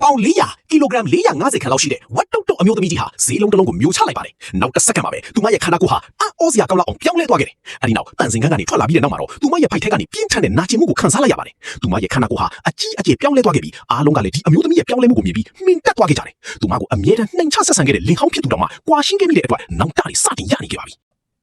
ပေါင်400ကီလိုဂရမ်450ခန့်လောက်ရှိတဲ့ဝတ်တုတ်တုတ်အမျိုးသမီးကြီးဟာဈေးလုံးတစ်လုံးကိုမျိုးချလိုက်ပါတယ်နောက်တစ်စက္ကန့်မှာပဲသူမရဲ့ခန္ဓာကိုယ်ဟာအောစရာကောင်းလောက်အောင်ပြောင်းလဲသွားခဲ့တယ်အဲဒီနောက်တန်စင်ခန်းကနေထွက်လာပြီးတဲ့နောက်မှာတော့သူမရဲ့ဖိုက်ထဲကနေပြင်းထန်တဲ့နာကျင်မှုကိုခံစားလိုက်ရပါတယ်သူမရဲ့ခန္ဓာကိုယ်ဟာအကြီးအကျယ်ပြောင်းလဲသွားခဲ့ပြီးအားလုံးကလည်းဒီအမျိုးသမီးရဲ့ပြောင်းလဲမှုကိုမြင်ပြီးမှင်တက်သွားခဲ့ကြတယ်သူမကိုအမြဲတမ်းနှိမ်ချဆက်ဆံခဲ့တဲ့လင်ဟောင်းဖြစ်သူတော်မှကွာရှင်းခဲ့ပြီးတဲ့အတွက်နောက်တားတွေစတင်ရနေခဲ့ပါပြီ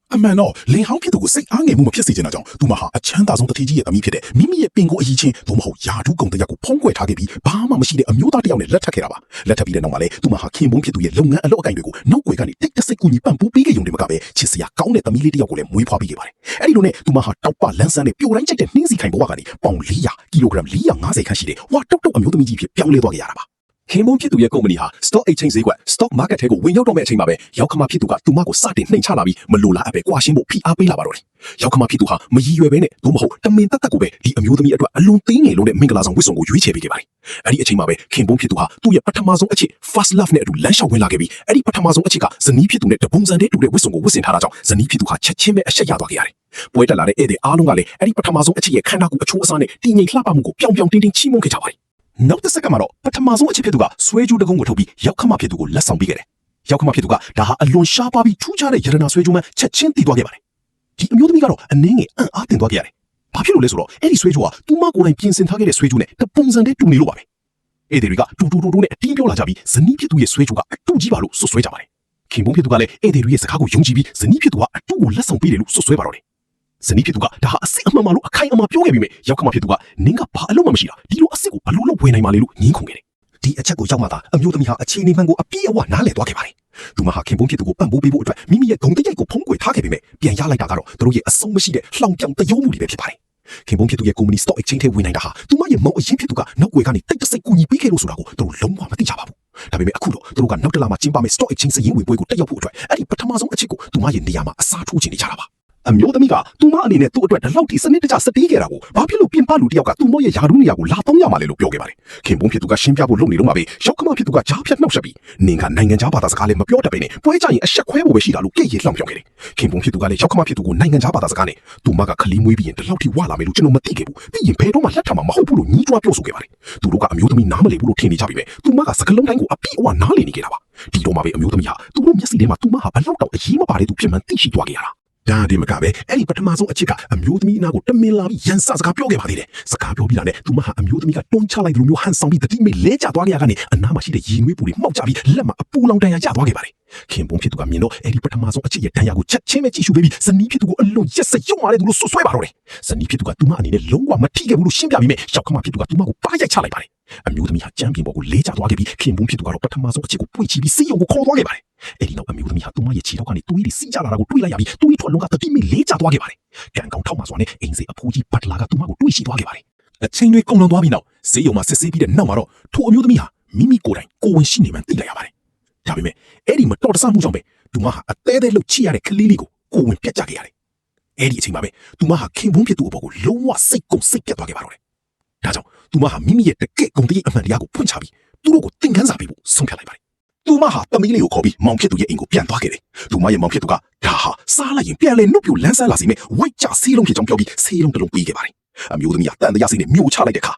အမှန်တော့လင်ဟောင်းဖြစ်သူကိုစိတ်အားငယ်မှုမဖြစ်စေချင်တာကြောင့်သူမဟာအချမ်းသာဆုံးတတိကြီးရဲ့သမီးဖြစ်တဲ့မိမိရဲ့ပင်ကိုအကြီးချင်းသို့မဟုတ်ယာဒူးကုံတရက်ကိုဖုံးကွယ်ထားခဲ့ပြီးဘာမှမရှိတဲ့အမျိုးသားတစ်ယောက်နဲ့လက်ထပ်ခဲ့တာပါလက်ထပ်ပြီးတဲ့နောက်မှာလည်းသူမဟာခင်ပွန်းဖြစ်သူရဲ့လုပ်ငန်းအလုပ်အကိုင်တွေကိုနောက်ွယ်ကနေတိတ်တဆိတ်ကူညီပံ့ပိုးပေးခဲ့ရုံနဲ့မကပဲချစ်စရာကောင်းတဲ့သမီးလေးတစ်ယောက်ကိုလည်းမွေးဖွားပေးခဲ့ပါတယ်အဲဒီလိုနဲ့သူမဟာတောက်ပလန်းဆန်းနဲ့ပြိုတိုင်းကျိတ်တဲ့နှင်းစီခိုင်ဘဝကနေပေါင်400ကီလိုဂရမ်450ခန့်ရှိတဲ့ဝါတုတ်တုတ်အမျိုးသမီးကြီးဖြစ်ပြောင်းလဲသွားခဲ့ရတာပါခင်ပွန်းဖြစ်သူရဲ့ကုမ္ပဏီဟာ stock exchange ဈေးကွက် stock market ထဲကိုဝင်ရောက်တော့မဲ့အချိန်မှာပဲရောက်ခမဖြစ်သူကသူမကိုစတင်နှိမ်ချလာပြီးမလိုလားအပ်ပဲကွာရှင်းဖို့ဖိအားပေးလာပါတော့တယ်ရောက်ခမဖြစ်သူဟာမရည်ရွယ်ပဲနဲ့သို့မဟုတ်တမင်တက်တက်ကိုပဲဒီအမျိုးသမီးအတွက်အလွန်သေးငယ်လုံးတဲ့မင်္ဂလာဆောင်ဝတ်စုံကိုရွေးချယ်ပေးခဲ့ပါတယ်အဲ့ဒီအချိန်မှာပဲခင်ပွန်းဖြစ်သူဟာသူ့ရဲ့ပထမဆုံးအချစ် first love နဲ့အတူလမ်းလျှောက်ဝင်လာခဲ့ပြီးအဲ့ဒီပထမဆုံးအချစ်ကဇနီးဖြစ်သူနဲ့တပုံစံတည်းတူတဲ့ဝတ်စုံကိုဝတ်ဆင်ထားတာကြောင့်ဇနီးဖြစ်သူဟာချက်ချင်းပဲအရှက်ရသွားခဲ့ရတယ်ပွဲတက်လာတဲ့ဧည့်သည်အားလုံးကလည်းအဲ့ဒီပထမဆုံးအချစ်ရဲ့ခန္ဓာကိုယ်အချိုးအစားနဲ့တည်ငြိမ်လှပမှုကိုပြောင်ပြောင်တင်းတင်းချီးမွမ်းခဲ့ကြပါတယ်နောက်တစ်စက္ကန့်မှာတော့ပထမဆုံးအချစ်ဖြစ်သူကဆွဲကြိုးတကုံးကိုထုတ်ပြီးရောက်ခမဖြစ်သူကိုလက်ဆောင်ပေးခဲ့တယ်။ရောက်ခမဖြစ်သူကဒါဟာအလွန်ရှားပါပြီးထူးခြားတဲ့ရတနာဆွဲကြိုးမှချက်ချင်းတည်သွားခဲ့ပါတယ်။ဒီအမျိုးသမီးကတော့အနှင်းငယ်အံ့အားသင့်သွားခဲ့ရတယ်။ဘာဖြစ်လို့လဲဆိုတော့အဲ့ဒီဆွဲကြိုးကသူမကိုယ်တိုင်ပြင်ဆင်ထားခဲ့တဲ့ဆွဲကြိုးနဲ့တပုံစံတည်းတူနေလို့ပါပဲ။ဧည့်သည်တွေကတူနဲ့အတင်းပြောလာကြပြီးဇနီးဖြစ်သူရဲ့ဆွဲကြိုးကအတူကြီးပါလို့ဆွဆွဲကြပါတယ်။ခင်ပွန်းဖြစ်သူကလည်းဧည့်သည်တွေရဲ့စကားကိုယုံကြည်ပြီးဇနီးဖြစ်သူကအတူကိုလက်ဆောင်ပေးတယ်လို့ဆွဆွဲပါတော့တယ်။ဇနီးဖြစ်သူကဒါဟာအစစ်အမှန်မှလို့အခိုင်အမာပြောခဲ့ပြီးမြဲရောက်ခမဖြစ်သူကနင်းကဘာအလုံးမှမရှိတာဒီလိုအစစ်ကိုဘလို့လို့ဝင်နိုင်ပါလေလို့ငင်းခုန်ခဲ့တယ်ဒီအချက်ကိုရောက်မှသာအမျိုးသမီးဟာအခြေအနေမှန်ကိုအပြည့်အဝနားလည်သွားခဲ့ပါတယ်သူမဟာခင်ပွန်းဖြစ်သူကိုပံ့ပိုးပေးဖို့အတွက်မိမိရဲ့ဂုဏ်တရားကိုဖုံးကွယ်ထားခဲ့ပြီးမြဲပြန်ရလိုက်တာကတော့သူတို့ရဲ့အဆုံးမရှိတဲ့လှောင်ပြောင်တယုံမှုတွေပဲဖြစ်ပါတယ်ခင်ပွန်းဖြစ်သူရဲ့ကုမ္ပဏီ stock exchange ထဲဝင်နိုင်တာဟာသူမရဲ့မောင်အရင်ဖြစ်သူကနောက်ွယ်ကနေတိတ်တဆိတ်ကူညီပေးခဲ့လို့ဆိုတာကိုသူတို့လုံးဝမသိကြပါဘူးဒါပေမဲ့အခုတော့သူတို့ကနောက်တလမှာကျင်းပမယ့် stock exchange စရင်ဝင်ပွဲကိုတက်ရောက်ဖို့အတွက်အဲ့ဒီပထမဆုံးအချက်ကိုသူမရဲ့နေရာမှာအစားထိုးချင်နေကြတာပါအမျိုးသမီးကသူမအနေနဲ့သူ့အတွက်ဒီလောက်ထိစနစ်တကျစတေးခဲ့တာကိုဘာဖြစ်လို့ပြင်ပလူတယောက်ကသူ့မောရဲ့ယာဒူးနေရာကိုလာတော့ရမှာလဲလို့ပြောခဲ့ပါတယ်ခင်ပွန်းဖြစ်သူကရှင်းပြဖို့လုပ်နေတော့မှပဲရောက်ခမဖြစ်သူကကြားဖြတ်နှောက်ရှက်ပြီးနင်ကနိုင်ငံခြားဘာသာစကားလည်းမပြောတတ်ပဲနဲ့ပွဲကြရင်အဆက်ခွဲဖို့ပဲရှိတာလို့ကြည့်ရလှောင်ပြောခဲ့တယ်ခင်ပွန်းဖြစ်သူကလည်းရောက်ခမဖြစ်သူကိုနိုင်ငံခြားဘာသာစကားနဲ့သူမကခလီးမွေးပြီးရင်ဒီလောက်ထိဝလာမယ်လို့ကျွန်တော်မသိခဲ့ဘူးပြီးရင်ဘယ်တော့မှလက်ထမှာမဟုတ်ဘူးလို့ညီးတွားပြောဆိုခဲ့ပါတယ်သူတို့ကအမျိုးသမီးနားမလည်ဘူးလို့ထင်နေကြပြီပဲသူမကစကလုံးတိုင်းကိုအပြည့်အဝနားလည်နေခဲ့တာပါဒီတော့မှပဲအမျိုးသမီးဟာသူတို့မျက်စိထဲမှာသူမဟာဘလောက်တော့အရေးမပါတဲ့သူဖြစ်မှန်းသိရှိသွားခဲ့ရတာဒါဒီမကပဲအဲ့ဒီပထမဆုံးအချစ်ကအမျိုးသမီးအနာကိုတမင်လာပြီးရန်စစကားပြောခဲ့ပါသေးတယ်စကားပြောပြီးတာနဲ့သူမဟာအမျိုးသမီးကတွန်းချလိုက်တယ်လို့မျိုးဟန်ဆောင်ပြီးတတိမိလဲကျသွားခဲ့ရကနေအနားမှာရှိတဲ့ရင်နွေးပူတွေမှောက်ကြပြီးလက်မှာအပူလောင်တန်ရာကျသွားခဲ့ပါတယ်ခင်ပွန်းဖြစ်သူကမြင်တော့အဲ့ဒီပထမဆုံးအချစ်ရဲ့တန်ရာကိုချက်ချင်းပဲကြည့်ရှုပေးပြီးဇနီးဖြစ်သူကိုအလွန်ရက်စက်ရုံမာတဲ့သူလို့ဆွဆွဲပါတော့တယ်ဇနီးဖြစ်သူကသူမအနေနဲ့လုံးဝမထိခဲ့ဘူးလို့ရှင်းပြပြီးမြဲရောက်ခမဖြစ်သူကသူမကိုပါရိုက်ချလိုက်ပါတယ်အမျိုးသမီးဟာကြမ်းပြင်ပေါ်ကိုလေးကျသွားခဲ့ပြီးခင်ပွန်းဖြစ်သူကတော့ပထမဆုံးအချစ်ကိုပွေ့ချပြီးစိတ်ယုံကိုခေါ်သွားခဲ့ပါတယ်အဲ့ဒီနောက်အမျိုးသမီးဟာသူမရဲ့ခြေထောက်ကနေသွေးတွေစီးကျလာတာကိုတွေ့လိုက်ရပြီးသွေးထွက်လုံးကတတိမိလေးကျသွားခဲ့ပါတယ်ကံကောင်းထောက်မှစွာနဲ့အိမ်စေအဖိုးကြီးပတ်လာကသူမကိုတွေ့ရှိသွားခဲ့ပါတယ်အချိန်တွေကုန်လွန်သွားပြီးနောက်ဈေးရုံမှာစစ်ဆေးပြီးတဲ့နောက်မှာတော့ထိုအမျိုးသမီးဟာမိမိကိုယ်တိုင်ကိုဝင်ရှိနေမှသိလိုက်ရပါတယ်ဒါပေမဲ့အဲ့ဒီမတော်တဆမှုကြောင့်ပဲသူမဟာအသေးသေးလှုပ်ချရတဲ့ကလေးလေးကိုကိုဝင်ပြတ်ကြခဲ့ရတယ်အဲ့ဒီအချိန်မှာပဲသူမဟာခင်ပွန်းဖြစ်သူအပေါ်ကိုလုံးဝစိတ်ကုန်စိတ်ပြတ်သွားခဲ့ပါတော့တယ်ဒါကြောင့်သူမဟာမိမိရဲ့တကယ့်ဂုဏ်တရားအမှန်တရားကိုဖွင့်ချပြီးသူတို့ကိုသင်ခန်းစာပေးဖို့ဆုံးဖြတ်လိုက်ပါတယ်သူမဟာသမီးလေးကိုခေါ်ပြီးမောင်ဖြစ်သူရဲ့အိမ်ကိုပြန်သွားခဲ့တယ်သူမရဲ့မောင်ဖြစ်သူကဒါဟာစားလိုက်ရင်ပြန်လဲနှုတ်ပြလန်းဆန်းလာစီမဲ့ဝိတ်ကြဆေးလုံးဖြစ်ကြောင်းပြောပြီးဆေးလုံးတစ်လုံးပေးခဲ့ပါတယ်အမျိုးသမီးကတန်တရားစိတ်နဲ့မျိုးချလိုက်တဲ့အခါ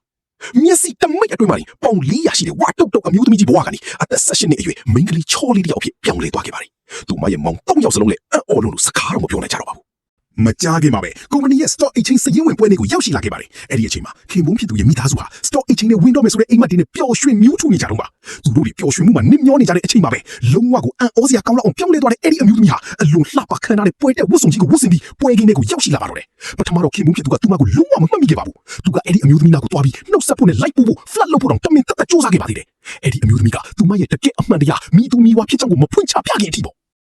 မျက်စိတမိတ်အတွင်းမှာပေါင်400ရှိတဲ့ဝါတုတ်တုတ်အမျိုးသမီးကြီးဘဝကနေအသက်16နှစ်အရွယ်မိန်းကလေးချောလေးတယောက်ဖြစ်ပြောင်းလဲသွားခဲ့ပါတယ်သူမရဲ့မောင်3ယောက်စလုံးလည်းအော်လို့စကားတော့မပြောနိုင်ကြတော့ပါဘူးမကြားခင်မှာပဲကုမ္ပဏီရဲ့ stock exchange စရင်ဝင်ပွဲလေးကိုရောက်ရှိလာခဲ့ပါတယ်အဲ့ဒီအချိန်မှာခင်ပွန်းဖြစ်သူရဲ့မိသားစုဟာ stock exchange နဲ့ဝင်တော့မယ်ဆိုတဲ့အိမ်မက်တွေနဲ့ပျော်ရွှင်မြူးထူနေကြတော့ပါသူတို့တွေပျော်ရွှင်မှုမှာနစ်မျောနေကြတဲ့အချိန်မှာပဲလုံးဝကိုအံ့ဩစရာကောင်းလောက်အောင်ပြောင်းလဲသွားတဲ့အဲ့ဒီအမျိုးသမီးဟာအလွန်လှပခမ်းနားတဲ့ပွဲတဲ့ဝတ်စုံကြီးကိုဝတ်ဆင်ပြီးပွဲကင်းလေးကိုရောက်ရှိလာပါတော့တယ်ပထမတော့ခင်ပွန်းဖြစ်သူကသူမကိုလုံးဝမမှတ်မိခဲ့ပါဘူးသူကအဲ့ဒီအမျိုးသမီးနာကိုတွားပြီးနှုတ်ဆက်ဖို့နဲ့လိုက်ပို့ဖို့ flat လုပ်ဖို့တော့တမင်တက်တက်စူးစမ်းခဲ့ပါသေးတယ်အဲ့ဒီအမျိုးသမီးကသူမရဲ့တကယ့်အမှန်တရားမိသူမိဝါဖြစ်ကြောင်းကိုမဖွင့်ချပြခင်အထိပေါ့